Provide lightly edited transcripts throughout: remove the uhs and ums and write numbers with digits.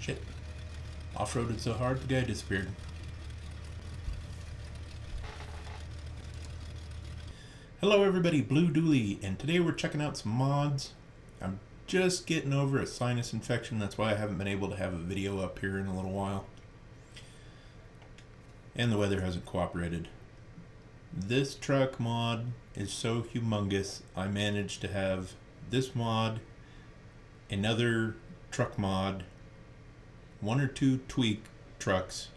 Shit. Off-roaded so hard the guy disappeared. Hello everybody, Blue Dooley, and today we're checking out some mods. I'm just getting over a sinus infection, that's why I haven't been able to have a video up here in a little while. And the weather hasn't cooperated. This truck mod is so humongous, I managed to have this mod, another truck mod, one or two tweak trucks,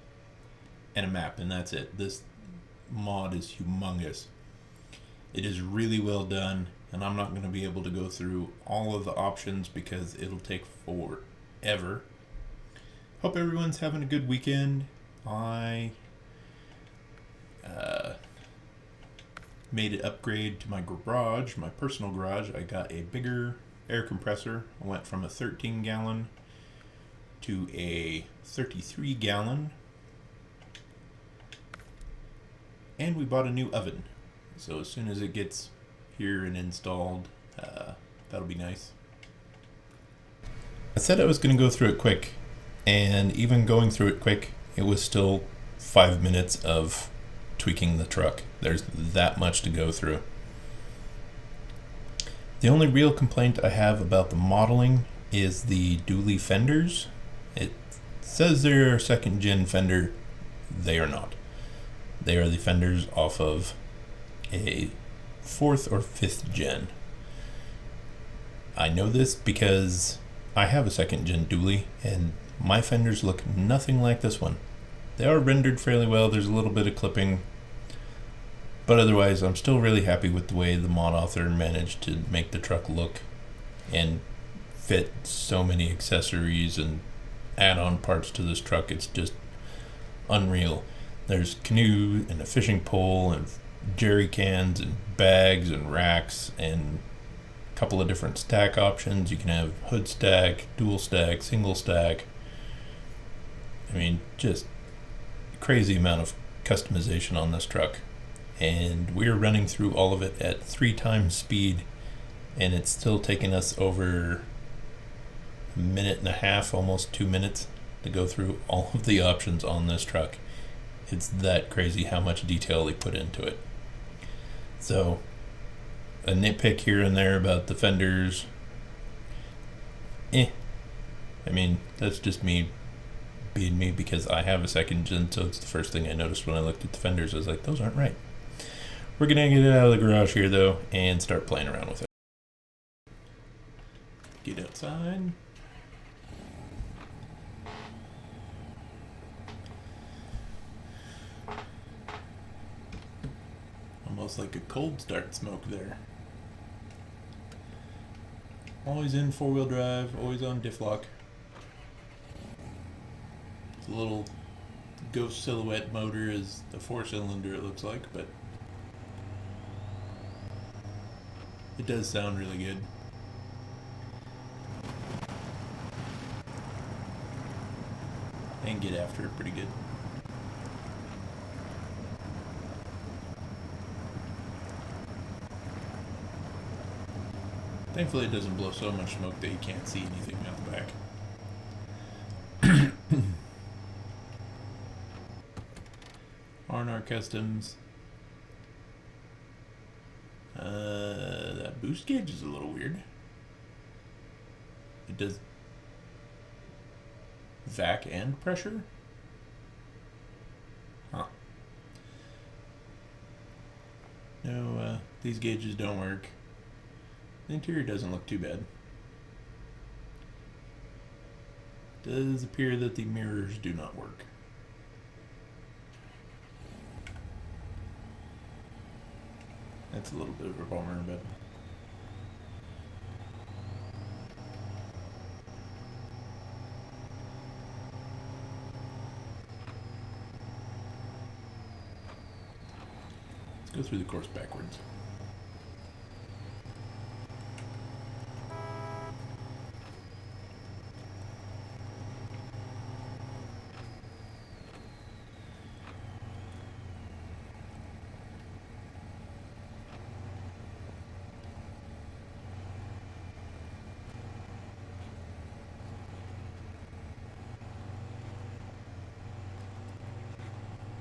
and a map, and that's it. This mod is humongous. It is really well done, and I'm not going to be able to go through all of the options because it'll take forever. Hope everyone's having a good weekend. I made an upgrade to my garage, my personal garage. I got a bigger air compressor. I went from a 13 gallon to a 33 gallon. And we bought a new oven. So as soon as it gets here and installed, that'll be nice. I said I was going to go through it quick, and even going through it quick, it was still 5 minutes of tweaking the truck. There's that much to go through. The only real complaint I have about the modeling is the dually fenders. It says they're a second gen fender. They are not. They are the fenders off of a 4th or 5th gen. I know this because I have a 2nd gen dually and my fenders look nothing like this one. They are rendered fairly well. There's a little bit of clipping, but otherwise I'm still really happy with the way the mod author managed to make the truck look and fit so many accessories and add-on parts to this truck. It's just unreal. There's canoe and a fishing pole and jerry cans and bags and racks and a couple of different stack options. You can have hood stack, dual stack, single stack. I mean, just crazy amount of customization on this truck. And we're running through all of it at 3 times speed, and it's still taking us over a minute and a half, almost 2 minutes to go through all of the options on this truck. It's that crazy how much detail they put into it. So, a nitpick here and there about the fenders. I mean, that's just me being me because I have a 2nd gen, so it's the first thing I noticed when I looked at the fenders. I was like, those aren't right. We're gonna get it out of the garage here though and start playing around with it. Get outside. Almost like a cold start smoke there. Always in 4-wheel drive, always on diff lock. It's a little ghost silhouette motor is the 4-cylinder it looks like, but it does sound really good. And get after it pretty good. Thankfully it doesn't blow so much smoke that you can't see anything out the back. R&R Customs. That boost gauge is a little weird. It does vac and pressure? Huh. No, these gauges don't work. The interior doesn't look too bad. Does appear that the mirrors do not work. That's a little bit of a bummer, but let's go through the course backwards.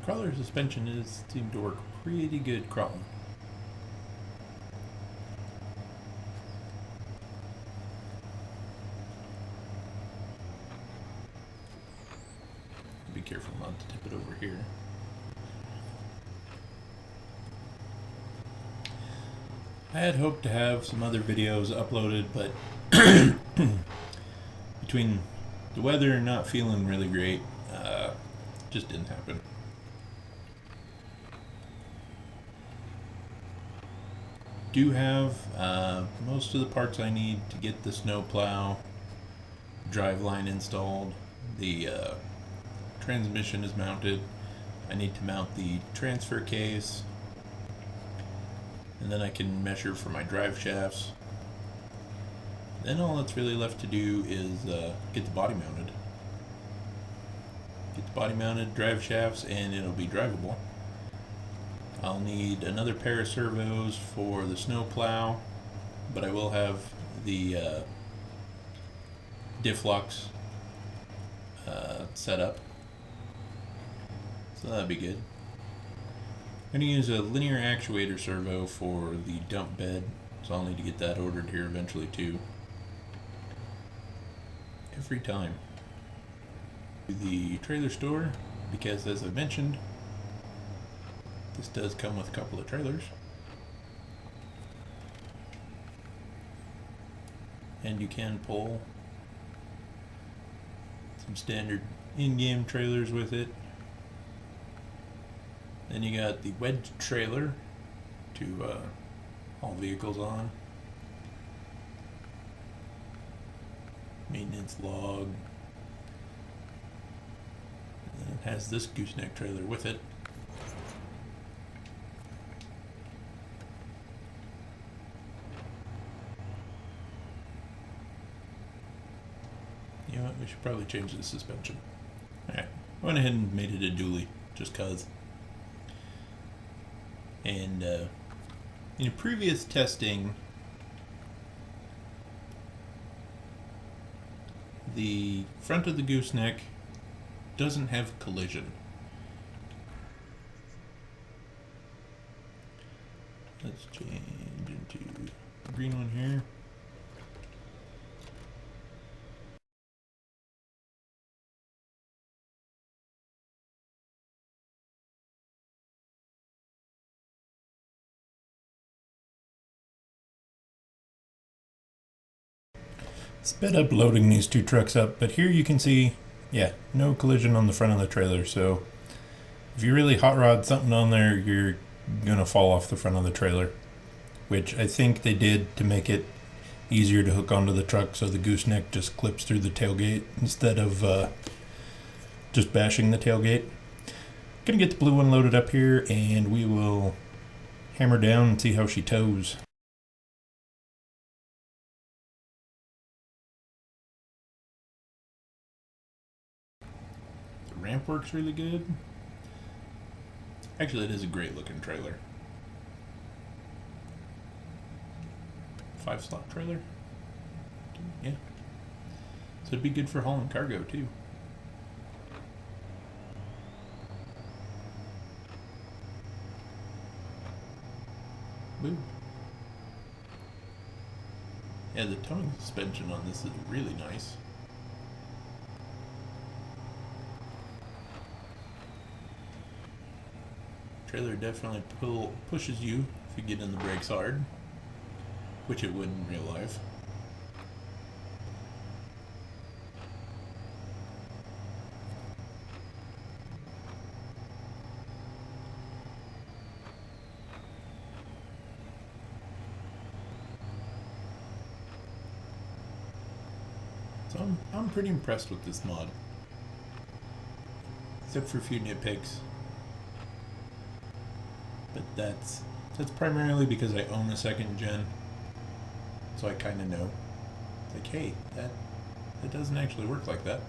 crawler suspension seemed to work pretty good crawling. Be careful not to tip it over here. I had hoped to have some other videos uploaded, but between the weather and not feeling really great, just didn't happen. Do have most of the parts I need to get the snowplow driveline installed. The transmission is mounted. I need to mount the transfer case, and then I can measure for my drive shafts. Then all that's really left to do is get the body mounted. Get the body mounted, drive shafts, and it'll be drivable. I'll need another pair of servos for the snowplow, but I will have the diff locks set up, so that'll be good. I'm going to use a linear actuator servo for the dump bed, so I'll need to get that ordered here eventually too. Every time. The trailer store, because as I mentioned, this does come with a couple of trailers. And you can pull some standard in-game trailers with it. Then you got the wedge trailer to haul vehicles on. Maintenance log. And then it has this gooseneck trailer with it. You know what, we should probably change the suspension. Alright, I went ahead and made it a dually, just cause. And in previous testing, the front of the gooseneck doesn't have collision. Let's change into the green one here. Sped up loading these two trucks up, but here you can see, yeah, no collision on the front of the trailer. So if you really hot rod something on there, you're gonna fall off the front of the trailer, which I think they did to make it easier to hook onto the truck, so the gooseneck just clips through the tailgate instead of just bashing the tailgate. Gonna get the blue one loaded up here, and we will hammer down and see how she tows. Ramp works really good. Actually, it is a great looking trailer. 5-slot trailer. Yeah. So it'd be good for hauling cargo too. Boom. Yeah, the towing suspension on this is really nice. Trailer definitely pushes you if you get in the brakes hard, which it would in real life. So I'm pretty impressed with this mod, except for a few nitpicks. But that's primarily because I own a second gen, so I kind of know, like, hey, that doesn't actually work like that.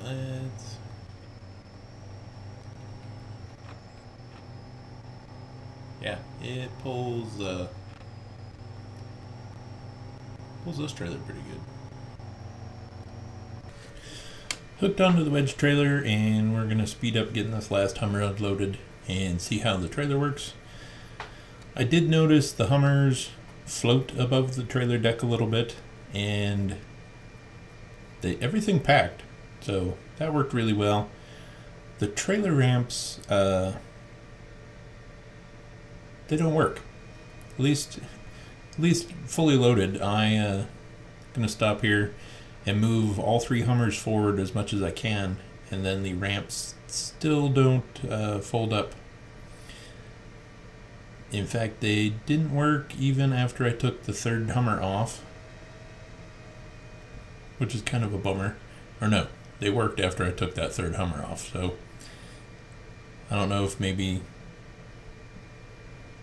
Alright, yeah, it pulls Pulls this trailer pretty good. Hooked onto the wedge trailer, and we're gonna speed up getting this last Hummer unloaded and see how the trailer works. I did notice the Hummers float above the trailer deck a little bit, and everything packed, so that worked really well. The trailer ramps, they don't work. At least fully loaded. I'm gonna stop here and move all three Hummers forward as much as I can, and then the ramps still don't fold up. In fact, they didn't work even after I took the third Hummer off, which is kind of a bummer. Or no, they worked after I took that third Hummer off, so I don't know if maybe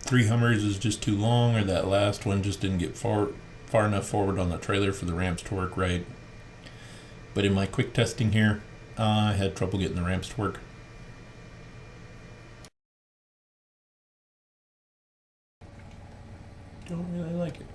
3 Hummers is just too long, or that last one just didn't get far enough forward on the trailer for the ramps to work right. But in my quick testing here, I had trouble getting the ramps to work. Don't really like it.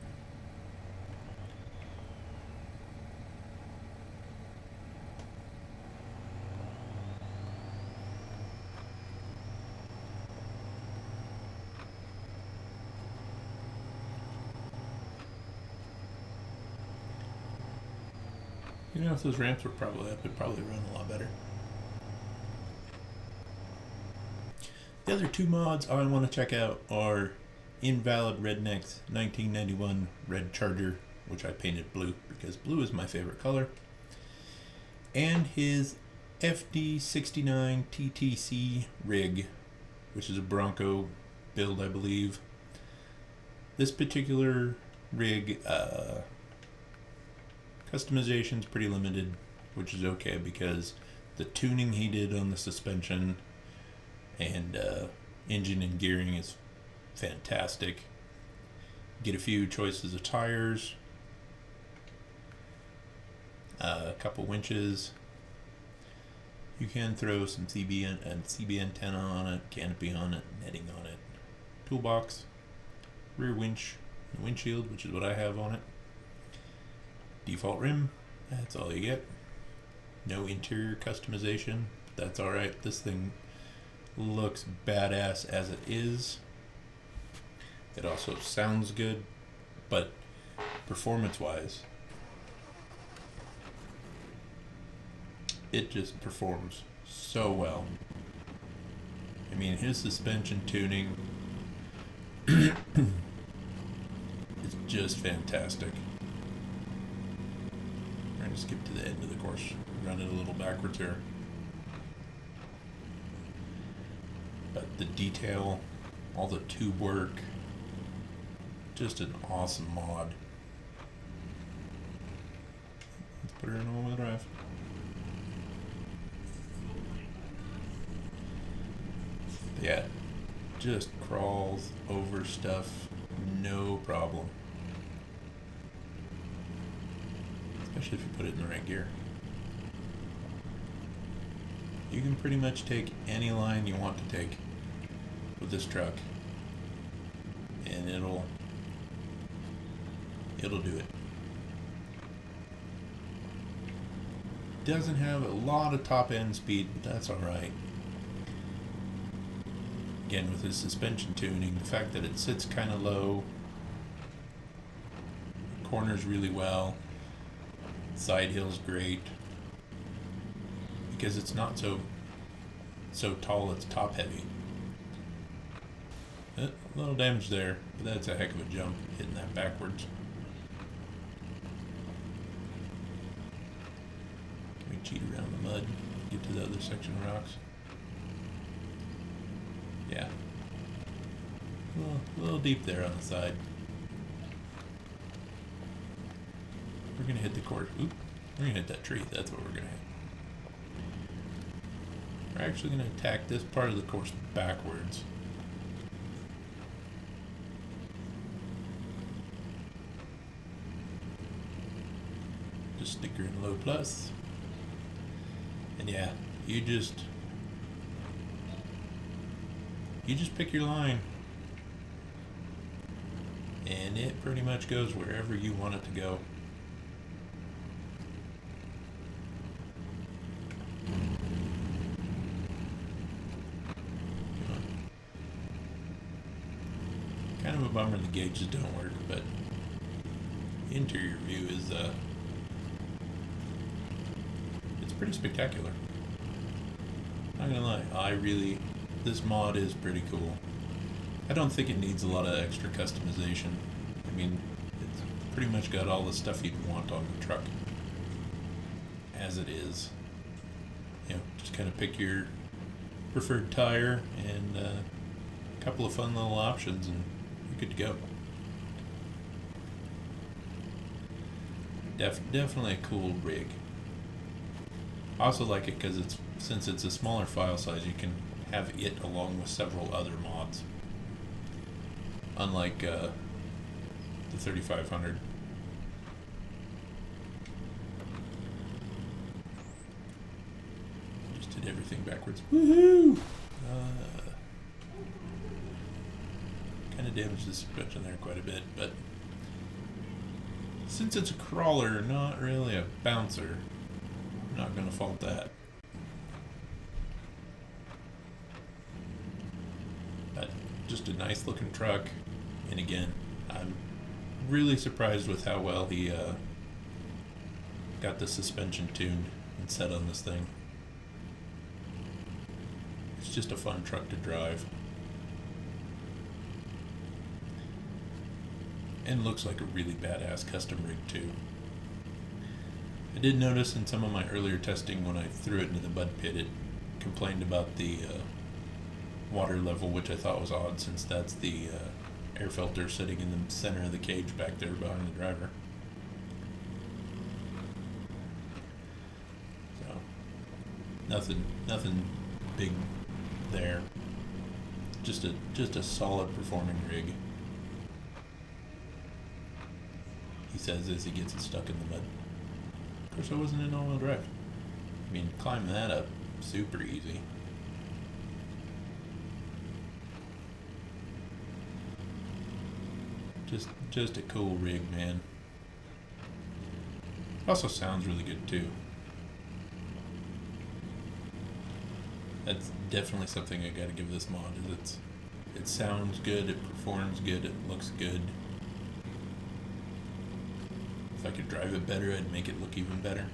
You know, if those ramps were probably up, it'd probably run a lot better. The other 2 mods I want to check out are Invalid Redneck's 1991 Red Charger, which I painted blue because blue is my favorite color, and his FD69 TTC rig, which is a Bronco build, I believe. This particular rig, customization's pretty limited, which is okay because the tuning he did on the suspension and engine and gearing is fantastic. Get a few choices of tires, a couple winches. You can throw some CB antenna on it, canopy on it, netting on it, toolbox, rear winch, and windshield, which is what I have on it. Default rim, that's all you get. No interior customization, but that's alright. This thing looks badass as it is. It also sounds good, but performance-wise, it just performs so well. I mean, his suspension tuning is just fantastic. We're going to skip to the end of the course, run it a little backwards here. But the detail, all the tube work, just an awesome mod. Let's put her in all-wheel drive. Yeah, just crawls over stuff, no problem. Especially if you put it in the right gear. You can pretty much take any line you want to take with this truck, and it'll do it. Doesn't have a lot of top end speed, but that's alright. Again, with his suspension tuning, the fact that it sits kind of low, corners really well, side hill's great, because it's not so tall, it's top heavy. A little damage there, but that's a heck of a jump, hitting that backwards. Can we cheat around the mud, get to the other section of rocks? Yeah. A little deep there on the side. We're going to hit the course. Oop. We're going to hit that tree. That's what we're going to hit. We're actually going to attack this part of the course backwards. Just stick her in low plus. And yeah, you just pick your line, and it pretty much goes wherever you want it to go. kind of a bummer the gauges don't work, but the interior view is it's pretty spectacular. Not gonna lie, this mod is pretty cool. I don't think it needs a lot of extra customization. I mean, it's pretty much got all the stuff you'd want on the truck as it is. You know, just kind of pick your preferred tire and a couple of fun little options and you're good to go. Definitely a cool rig. I also like it because since it's a smaller file size, you can have it along with several other mods. Unlike the 3500. Just did everything backwards. Woohoo! Kind of damaged the suspension there quite a bit, but since it's a crawler, not really a bouncer, I'm not going to fault that. But just a nice looking truck, and again, I'm really surprised with how well he got the suspension tuned and set on this thing. It's just a fun truck to drive. And looks like a really badass custom rig too. I did notice in some of my earlier testing when I threw it into the mud pit, it complained about the water level, which I thought was odd since that's the air filter sitting in the center of the cage back there behind the driver. So nothing big there. Just a solid performing rig. He says as he gets it stuck in the mud. Of course, I wasn't in all-wheel drive. I mean, climb that up, super easy. Just a cool rig, man. Also sounds really good too. That's definitely something I gotta give this mod. It sounds good, it performs good, it looks good. If I could drive it better, I'd make it look even better.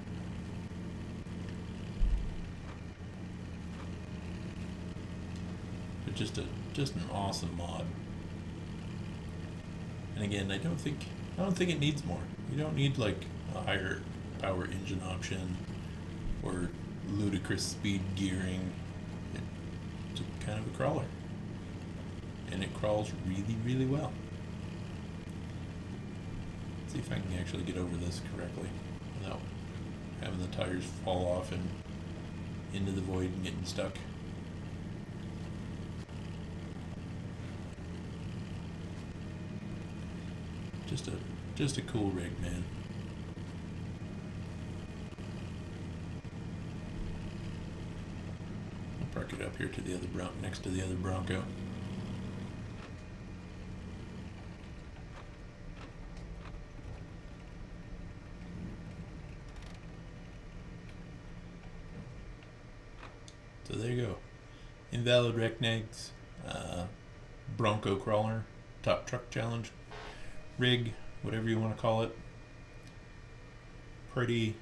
But just an awesome mod. And again, I don't think it needs more. You don't need like a higher power engine option or ludicrous speed gearing. It's just kind of a crawler, and it crawls really, really well. See if I can actually get over this correctly without having the tires fall off and into the void and getting stuck. Just a cool rig, man. I'll park it up here to the other next to the other Bronco. So there you go. Invalid Recnegs, Bronco Crawler, Top Truck Challenge, rig, whatever you want to call it. Pretty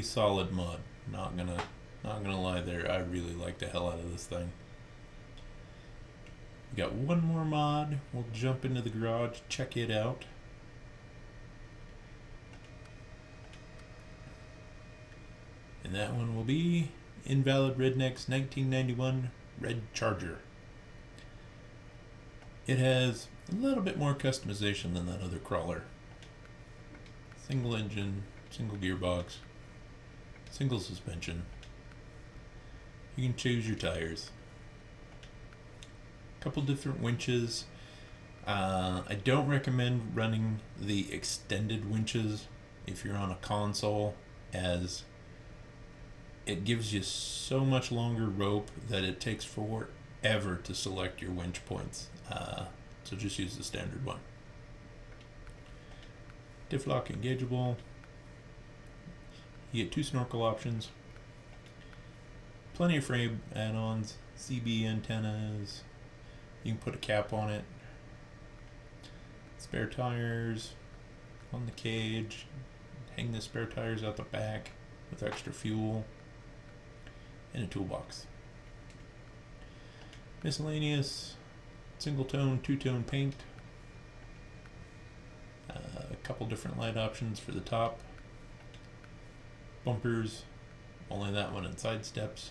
solid mod. Not gonna lie there. I really like the hell out of this thing. We got one more mod. We'll jump into the garage, check it out. And that one will be Invalid Redneck's 1991 Red Charger. It has a little bit more customization than that other crawler. Single engine, single gearbox, single suspension. You can choose your tires. A couple different winches. I don't recommend running the extended winches if you're on a console, as it gives you so much longer rope that it takes forever to select your winch points. So just use the standard one. Diff lock engageable. You get 2 snorkel options. Plenty of frame add-ons. CB antennas. You can put a cap on it. spare tires on the cage, hang the spare tires out the back with extra fuel, and a toolbox. Miscellaneous, single tone, two-tone paint, a couple different light options for the top, bumpers, only that one and side steps,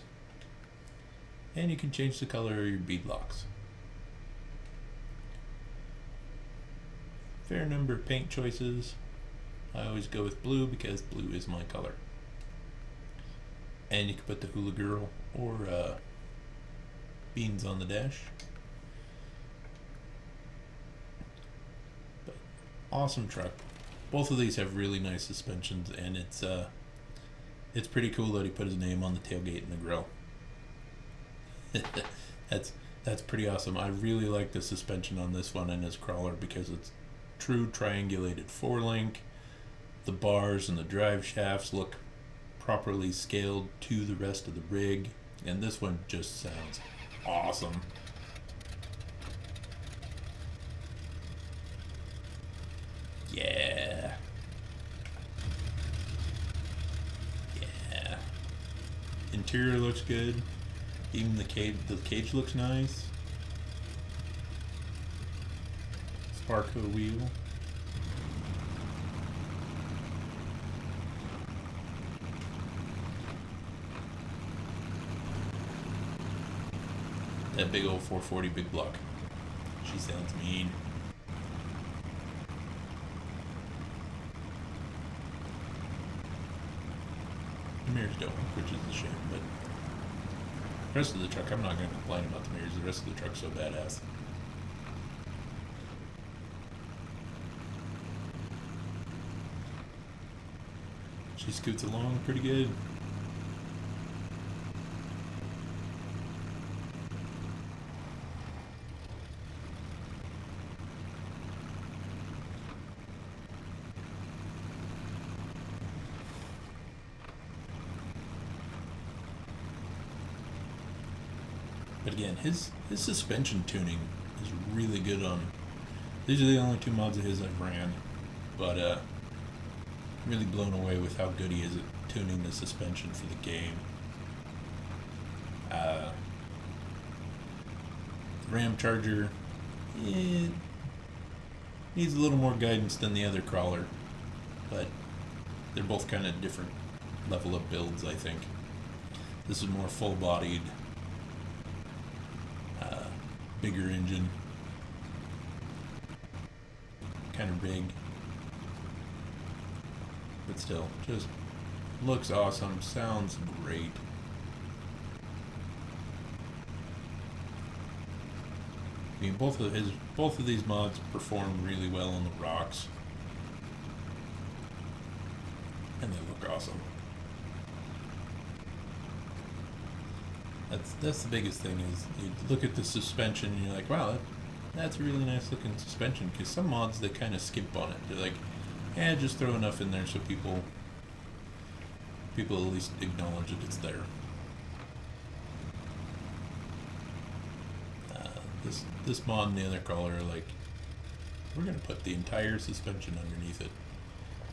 and you can change the color of your bead locks. Fair number of paint choices. I always go with blue because blue is my color. And you can put the Hula Girl or beans on the dash. But awesome truck. Both of these have really nice suspensions, and it's pretty cool that he put his name on the tailgate and the grill. That's pretty awesome. I really like the suspension on this one and his crawler because it's true triangulated four-link. The bars and the drive shafts look properly scaled to the rest of the rig, and this one just sounds awesome. Yeah. Interior looks good. Even the cage looks nice. Sparco wheel. That big old 440 big block. She sounds mean. The mirrors don't work, which is a shame, but the rest of the truck, I'm not going to complain about the mirrors. The rest of the truck's so badass. She scoots along pretty good. But again, his suspension tuning is really good on. These are the only two mods of his I've ran, but I'm really blown away with how good he is at tuning the suspension for the game. The Ram Charger, it needs a little more guidance than the other crawler, but they're both kind of different level of builds, I think. This is more full-bodied. Bigger engine, kind of big, but still, just looks awesome, sounds great. I mean, both of these mods perform really well on the rocks, and they look awesome. That's the biggest thing, is you look at the suspension and you're like, wow, that's a really nice looking suspension, because some mods, they kind of skimp on it. They're like, just throw enough in there so people at least acknowledge that it's there. This mod and the other crawler are like, we're going to put the entire suspension underneath it,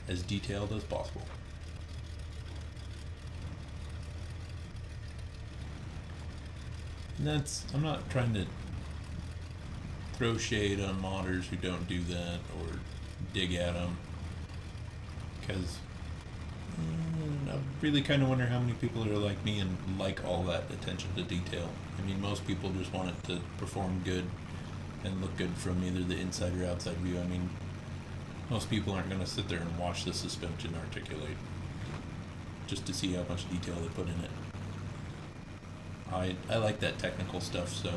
as detailed as possible. And I'm not trying to throw shade on modders who don't do that or dig at them, because I really kind of wonder how many people are like me and like all that attention to detail. I mean, most people just want it to perform good and look good from either the inside or outside view. I mean, most people aren't going to sit there and watch the suspension articulate just to see how much detail they put in it. I like that technical stuff, so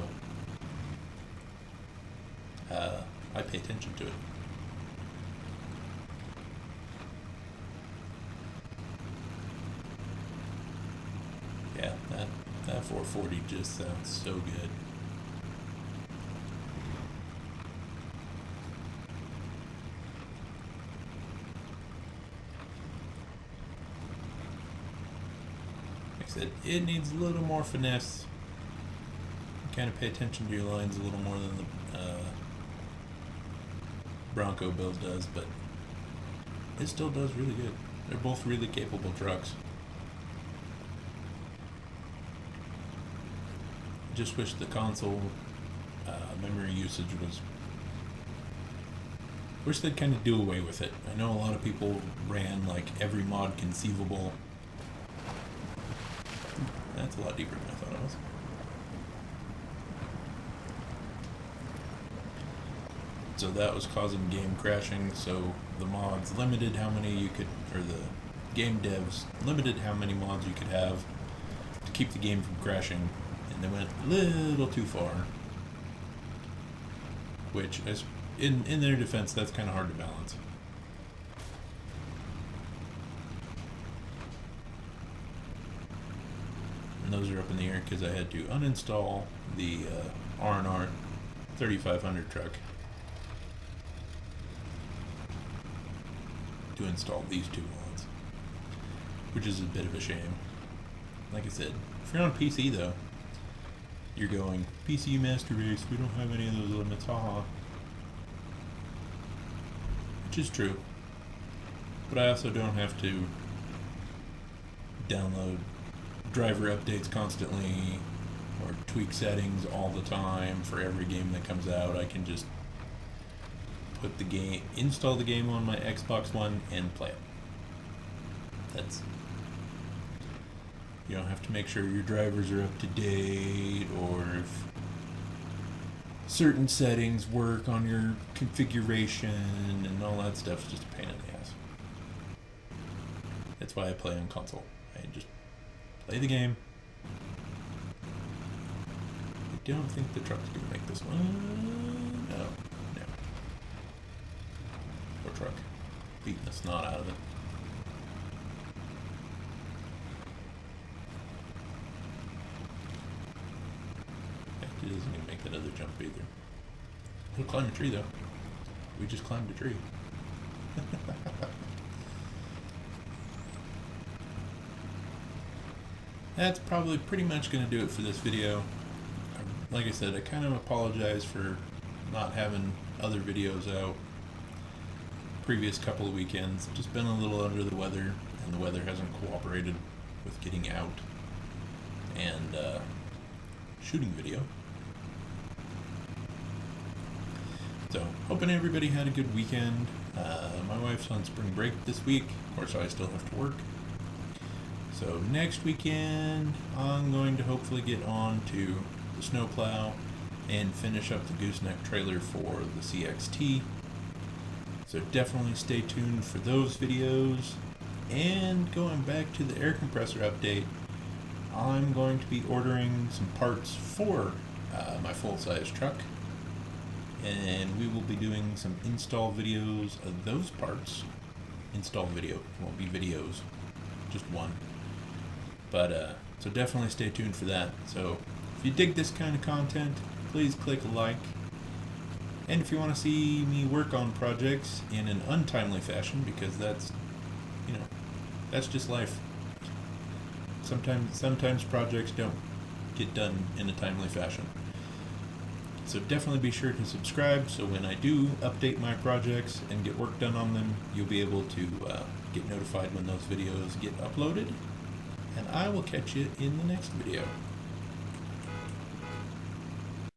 I pay attention to it. Yeah, that 440 just sounds so good. It needs a little more finesse. You kind of pay attention to your lines a little more than Bronco build does, but it still does really good. They're both really capable trucks. Just wish the console memory usage was... Wish they'd kind of do away with it. I know a lot of people ran like every mod conceivable. That's a lot deeper than I thought it was. So that was causing game crashing, so the mods limited how many you could, or the game devs limited how many mods you could have to keep the game from crashing, and they went a little too far. Which, as in their defense, that's kind of hard to balance. And those are up in the air because I had to uninstall the R&R 3500 truck to install these two mods, which is a bit of a shame. Like I said, if you're on PC though, you're going, PC Master Race, we don't have any of those limits, haha. Which is true. But I also don't have to download driver updates constantly or tweak settings all the time for every game that comes out. I can just put the game, install the game on my Xbox One and play it. That's... You don't have to make sure your drivers are up to date, or if certain settings work on your configuration and all that stuff. Is just a pain in the ass. That's why I play on console. I just play the game. I don't think the truck's gonna make this one. No. Poor truck. Beating the snot out of it. It isn't going to make that other jump either. It'll climb a tree though. We just climbed a tree. That's probably pretty much going to do it for this video. Like I said, I kind of apologize for not having other videos out previous couple of weekends. Just been a little under the weather, and the weather hasn't cooperated with getting out and shooting video. So, hoping everybody had a good weekend. My wife's on spring break this week. Of course, I still have to work. So, next weekend, I'm going to hopefully get on to the snowplow and finish up the gooseneck trailer for the CXT. So, definitely stay tuned for those videos. And going back to the air compressor update, I'm going to be ordering some parts for my full-size truck. And we will be doing some install videos of those parts. Install video. It won't be videos. Just one. But, so definitely stay tuned for that. So, if you dig this kind of content, please click like. And if you want to see me work on projects in an untimely fashion, because that's, that's just life. Sometimes projects don't get done in a timely fashion. So definitely be sure to subscribe, so when I do update my projects and get work done on them, you'll be able to get notified when those videos get uploaded. And I will catch you in the next video.